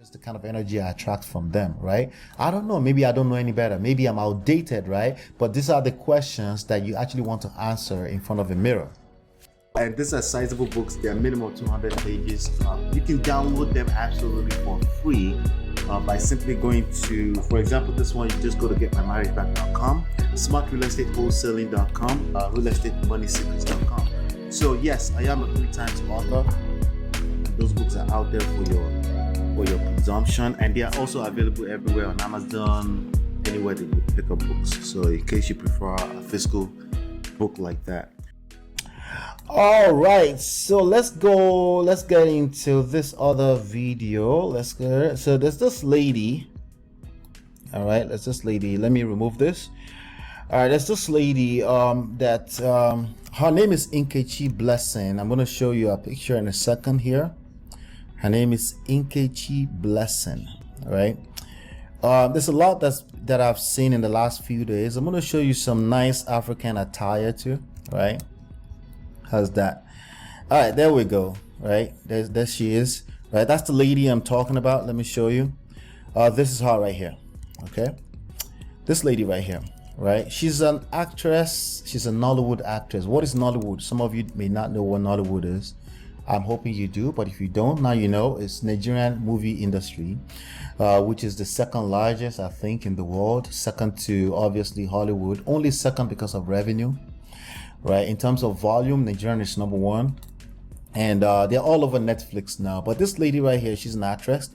That's the kind of energy I attract from them, right? I don't know. Maybe I don't know any better. Maybe I'm outdated, right? But these are the questions that you actually want to answer in front of a mirror. And these are sizable books. They're minimum 200 pages. You can download them absolutely for free by simply going to, for example, this one, you just go to getmymarriageback.com, smartrealestatewholesaling.com, realestatemoneysecrets.com. So yes, I am a 3 times author. Those books are out there for your consumption, and they are also available everywhere on Amazon, anywhere that you pick up books. So in case you prefer a physical book like that. All right, so let's get into this other video. So there's this lady. All right, let me remove this. All right, there's this lady her name is Nkechi Blessing. I'm going to show you a picture in a second here. Her name is Nkechi Blessing. All right, there's a lot that I've seen in the last few days. I'm going to show you some nice African attire too. Right, how's that? All right, there we go. Right, there she is. Right, that's the lady I'm talking about. Let me show you. This is her right here. Okay, this lady right here. Right, she's an actress. She's a Nollywood actress. What is Nollywood? Some of you may not know what Nollywood is. I'm hoping you do, but if you don't, now you know. It's Nigerian movie industry, which is the second largest, I think, in the world, second to obviously Hollywood, only second because of revenue. Right, in terms of volume, Nigerian is number 1, and they're all over Netflix now. But this lady right here, she's an actress.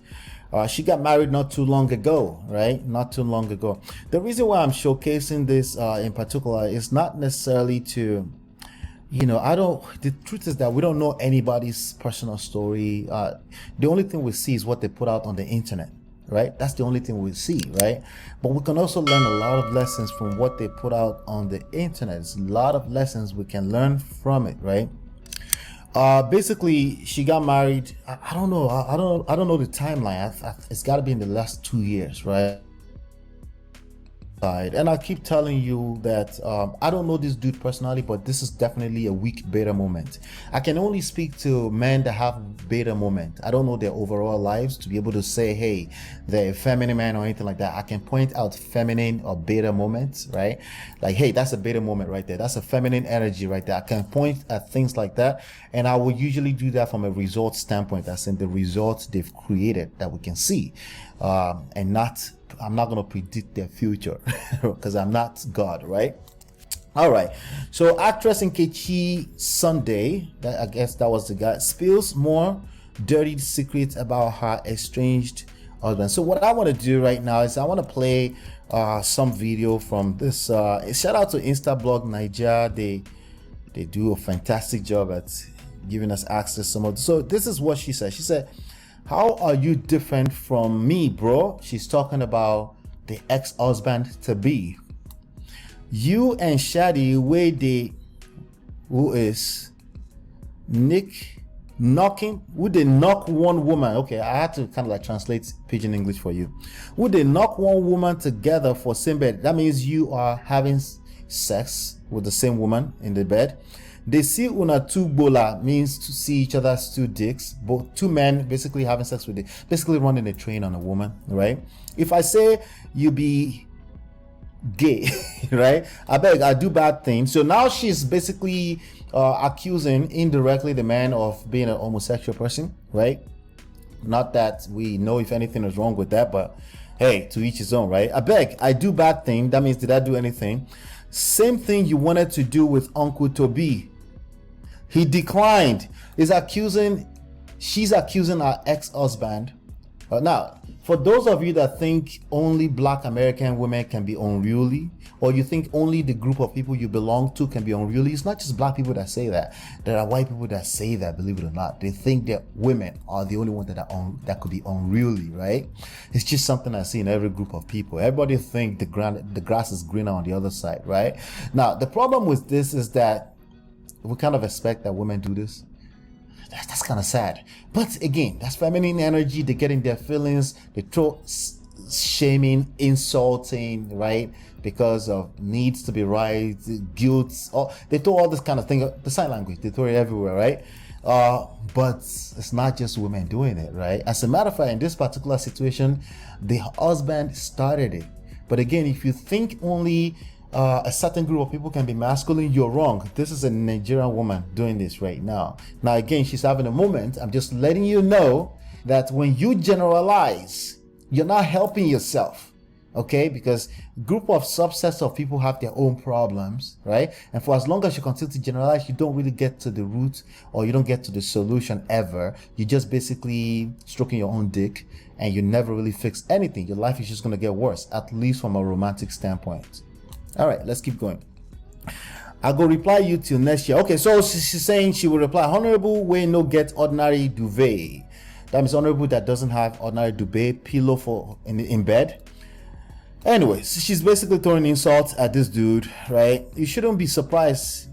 She got married not too long ago, right? Not too long ago. The reason why I'm showcasing this in particular is not necessarily to, the truth is that we don't know anybody's personal story. The only thing we see is what they put out on the internet, right? That's the only thing we see, right? But we can also learn a lot of lessons from what they put out on the internet. There's a lot of lessons we can learn from it, right? Basically, she got married. I don't know. I don't know the timeline. It's got to be in the last 2 years, right? And I keep telling you that I don't know this dude personally, but this is definitely a weak beta moment. I can only speak to men that have beta moment. I don't know their overall lives to be able to say, hey, they're a feminine man or anything like that. I can point out feminine or beta moments, right? Like, hey, that's a beta moment right there. That's a feminine energy right there. I can point at things like that, and I will usually do that from a result standpoint. That's in the results they've created that we can see, and I'm not going to predict their future because I'm not God, right? All right. So actress Nkechi Sunday, I guess that was the guy, spills more dirty secrets about her estranged husband. So what I want to do right now is I want to play some video from this. Shout out to Instablog Nigeria. They do a fantastic job at giving us access to some of. So this is what she said. She said, "How are you different from me, bro?" She's talking about the ex-husband to be. You and Shadi, who is Nick knocking, would they knock one woman? Okay, I had to kind of like translate pidgin English for you. Would they knock one woman together for same bed? That means you are having sex with the same woman in the bed. They see una two bola, means to see each other's two dicks, both two men basically having sex with it, basically running a train on a woman, right? If I say you be gay, right? I beg, I do bad things. So now she's basically accusing indirectly the man of being an homosexual person, right? Not that we know if anything is wrong with that, but hey, to each his own, right? I beg, I do bad thing. That means, did I do anything? Same thing you wanted to do with Uncle Toby. He declined. She's accusing her ex-husband. Now, for those of you that think only Black American women can be unruly, or you think only the group of people you belong to can be unruly, it's not just Black people that say that. There are white people that say that, believe it or not. They think that women are the only ones that could be unruly, right? It's just something I see in every group of people. Everybody think the grass is greener on the other side, right? Now, the problem with this is that we kind of expect that women do this. That's kind of sad. But again, that's feminine energy. They get in their feelings. They throw shaming, insulting, right? Because of needs to be right, guilt. They throw all this kind of thing. The sign language, they throw it everywhere, right? But it's not just women doing it, right? As a matter of fact, in this particular situation, the husband started it. But again, if you think only a certain group of people can be masculine, you're wrong. This is a Nigerian woman doing this right now. Now, again, she's having a moment. I'm just letting you know that when you generalize, you're not helping yourself. Okay, because group of subsets of people have their own problems, right? And for as long as you continue to generalize, you don't really get to the root, or you don't get to the solution ever. You're just basically stroking your own dick, and you never really fix anything. Your life is just going to get worse, at least from a romantic standpoint. All right, let's keep going. I'll go reply you till next year. Okay, so she's saying she will reply, honorable way no get ordinary duvet. That means honorable that doesn't have ordinary duvet, pillow for in bed. Anyways, she's basically throwing insults at this dude, right? You shouldn't be surprised.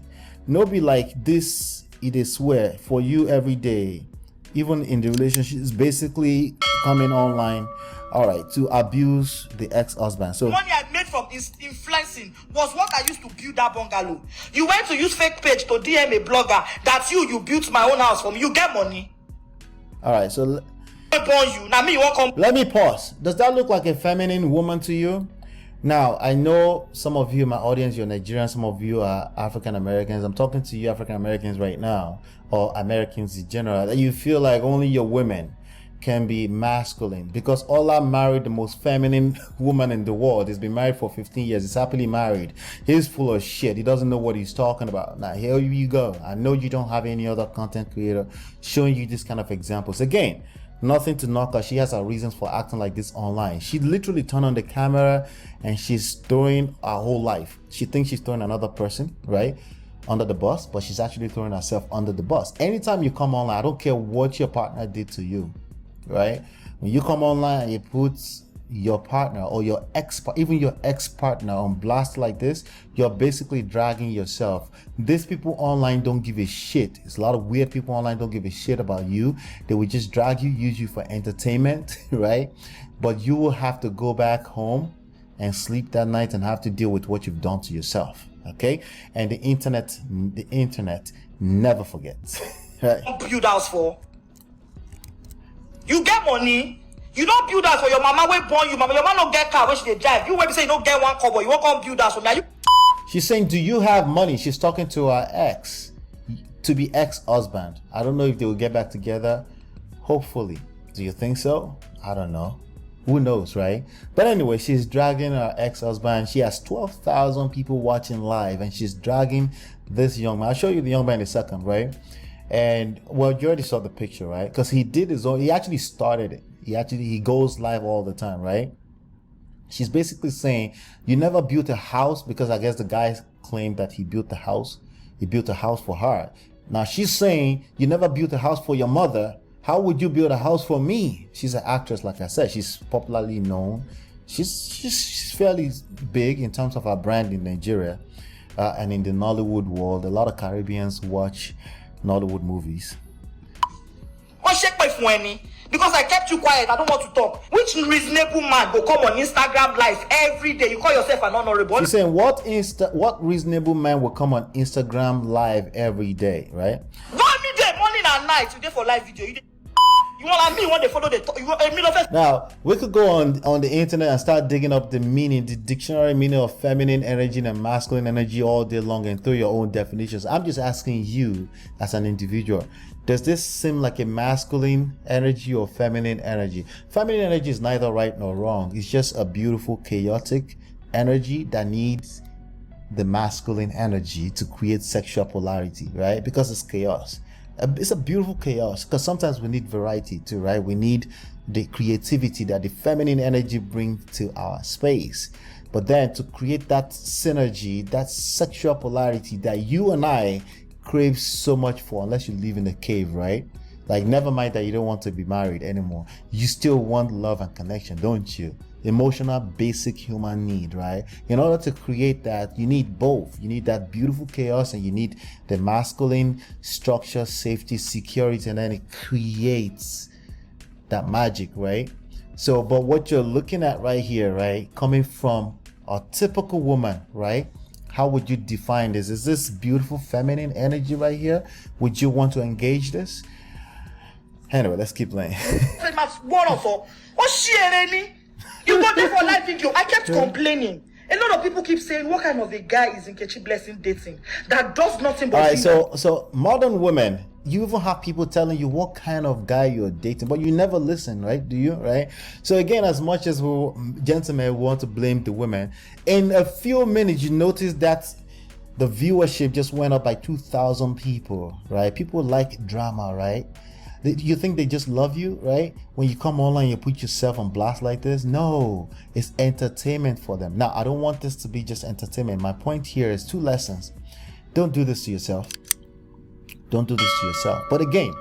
No be like this, it is swear for you every day, even in the relationship. Is basically coming online, all right, to abuse the ex-husband. So money I made from influencing was what I used to build that bungalow. You went to use fake page to DM a blogger that you built my own house for me. You get money. All right, so You now me you won't come. let me pause. Does that look like a feminine woman to you? Now, I know some of you, my audience, you're Nigerian, some of you are African Americans. I'm talking to you African Americans right now, or Americans in general, that you feel like only your women can be masculine, because Allah married the most feminine woman in the world. He's been married for 15 years. He's happily married. He's full of shit. He doesn't know what he's talking about. Now, here you go. I know you don't have any other content creator showing you this kind of examples. Again, nothing to knock her. She has her reasons for acting like this online. She literally turned on the camera and she's throwing her whole life. She thinks she's throwing another person, right, under the bus, but she's actually throwing herself under the bus. Anytime you come online, I don't care what your partner did to you, right? When you come online and you put your partner or your even your ex-partner on blast like this, you're basically dragging yourself. These people online don't give a shit. There's a lot of weird people online don't give a shit about you. They will just drag you, use you for entertainment, right? But you will have to go back home and sleep that night and have to deal with what you've done to yourself, okay? And the internet never forgets. Right? Build house for you get money. You don't build house for your mama. We born you, mama. Your mama don't get car when she dey drive. You maybe say you don't get one cover. You won't come build house for me. She's saying, do you have money? She's talking to her ex, to be ex-husband. I don't know if they will get back together. Hopefully. Do you think so? I don't know. Who knows, right? But anyway, she's dragging her ex-husband. She has 12,000 people watching live, and she's dragging this young man. I'll show you the young man in a second, right? And well, you already saw the picture, right? Because he did his own. He actually started it. He goes live all the time, right? She's basically saying, you never built a house, because I guess the guy claimed that he built the house. He built a house for her. Now she's saying, you never built a house for your mother. How would you build a house for me? She's an actress, like I said. She's popularly known. She's fairly big in terms of her brand in Nigeria and in the Nollywood world. A lot of Caribbeans watch Nollywood movies. Because I kept you quiet, I don't want to talk. Which reasonable man will come on Instagram live every day? You call yourself an honorable? She's saying, what reasonable man will come on Instagram live every day, right? One day, morning and night, you dey for live video. You want like me, you want to follow the Now, we could go on the internet and start digging up the meaning, the dictionary meaning of feminine energy and masculine energy all day long and through your own definitions. I'm just asking you as an individual, does this seem like a masculine energy or feminine energy? Feminine energy is neither right nor wrong. It's just a beautiful, chaotic energy that needs the masculine energy to create sexual polarity, right? Because it's chaos. It's a beautiful chaos, because sometimes we need variety too, right? We need the creativity that the feminine energy brings to our space. But then to create that synergy, that sexual polarity that you and I crave so much for, unless you live in a cave, right? Like, never mind that you don't want to be married anymore. You still want love and connection, don't you? Emotional, basic human need, right? In order to create that, you need both. You need that beautiful chaos, and you need the masculine structure, safety, security, and then it creates that magic, right? So, but what you're looking at right here, right, coming from a typical woman, right? How would you define this? Is this beautiful feminine energy right here? Would you want to engage this? Anyway, let's keep playing. You got there for live video. I kept complaining. A lot of people keep saying, what kind of a guy is Nkechi Blessing dating that does nothing but... All right, so modern women, you even have people telling you what kind of guy you're dating, but you never listen, right? Do you? Right? So again, as much as we gentlemen want to blame the women, in a few minutes you notice that the viewership just went up by 2,000 people, right? People like drama, right? You think they just love you, right? When you come online, you put yourself on blast like this. No, it's entertainment for them. Now, I don't want this to be just entertainment. My point here is 2 lessons. Don't do this to yourself. Don't do this to yourself. But again,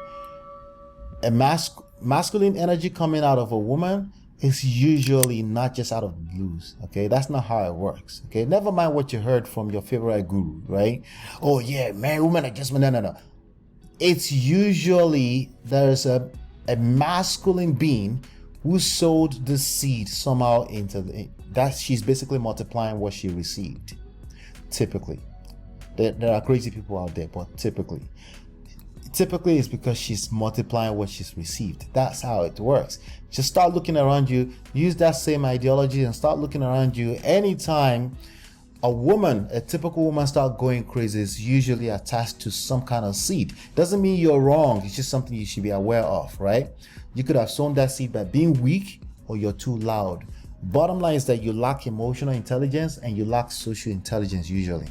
a masculine energy coming out of a woman is usually not just out of the blues. Okay, that's not how it works. Okay, never mind what you heard from your favorite guru, right? Oh yeah, man, women are just no. It's usually there's a masculine being who sowed the seed somehow into that. She's basically multiplying what she received. Typically, there are crazy people out there, but typically it's because she's multiplying what she's received. That's how it works. Just start looking around you, use that same ideology and start looking around you. Anytime a typical woman start going crazy, is usually attached to some kind of seed. Doesn't mean you're wrong, it's just something you should be aware of, right? You could have sown that seed by being weak, or you're too loud. Bottom line is that you lack emotional intelligence and you lack social intelligence usually.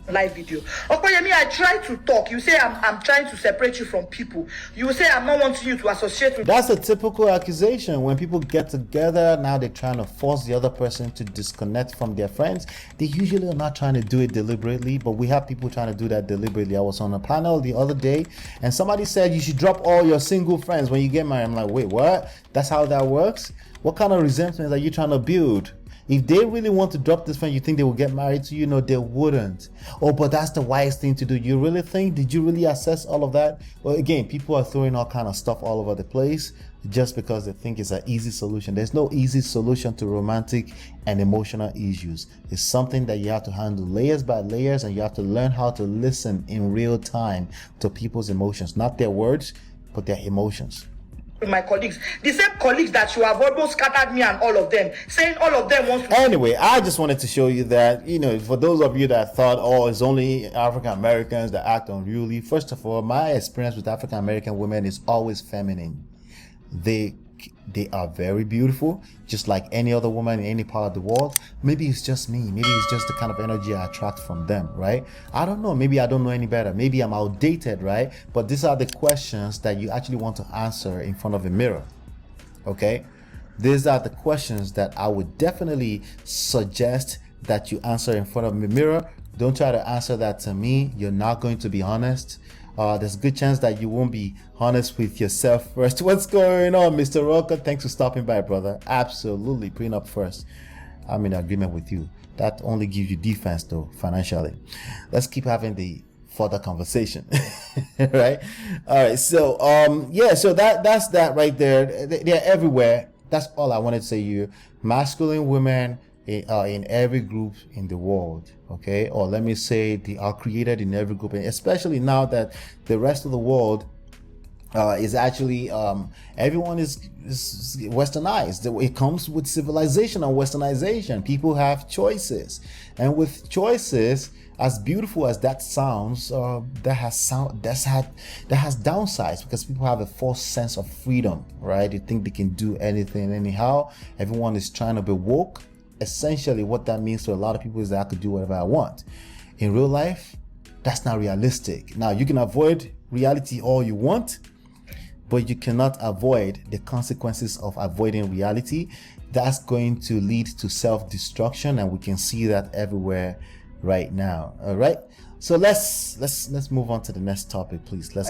Live video. Okoyemi, I try to talk. You say I'm trying to separate you from people. You say I'm not wanting you to associate with... That's a typical accusation. When people get together, now they're trying to force the other person to disconnect from their friends. They usually are not trying to do it deliberately, but we have people trying to do that deliberately. I was on a panel the other day and somebody said you should drop all your single friends when you get married. I'm like, wait, what? That's how that works? What kind of resentment are you trying to build? If they really want to drop this friend, you think they will get married to you? No, they wouldn't. Oh, but that's the wise thing to do. You really think? Did you really assess all of that? Well, again, people are throwing all kind of stuff all over the place just because they think it's an easy solution. There's no easy solution to romantic and emotional issues. It's something that you have to handle layers by layers, and you have to learn how to listen in real time to people's emotions, not their words, but their emotions. With my colleagues, the same colleagues that you have almost scattered me and all of them, saying all of them want to... Anyway, I just wanted to show you that, for those of you that thought, oh, it's only African Americans that act unruly. First of all, my experience with African American women is always feminine. They are very beautiful, just like any other woman in any part of the world. Maybe it's just me. Maybe it's just the kind of energy I attract from them, right? I don't know. Maybe I don't know any better. Maybe I'm outdated, right? But these are the questions that you actually want to answer in front of a mirror, okay? These are the questions that I would definitely suggest that you answer in front of a mirror. Don't try to answer that to me. You're not going to be honest. There's a good chance that you won't be honest with yourself first. What's going on, Mr. Rocker? Thanks for stopping by, brother. Absolutely, prenup first. I'm in agreement with you. That only gives you defense, though, financially. Let's keep having the further conversation, right? All right. So, so that's that right there. They're everywhere. That's all I wanted to say to you. Masculine women are in every group in the world, okay? Or let me say they are created in every group, and especially now that the rest of the world is actually everyone is westernized. It comes with civilization and westernization. People have choices, and with choices, as beautiful as that sounds, that has downsides, because people have a false sense of freedom, right? They think they can do anything anyhow. Everyone is trying to be woke. Essentially, what that means to a lot of people is that I could do whatever I want. In real life, that's not realistic. Now, you can avoid reality all you want, but you cannot avoid the consequences of avoiding reality. That's going to lead to self-destruction, and we can see that everywhere right now. All right, so let's move on to the next topic, please. Let's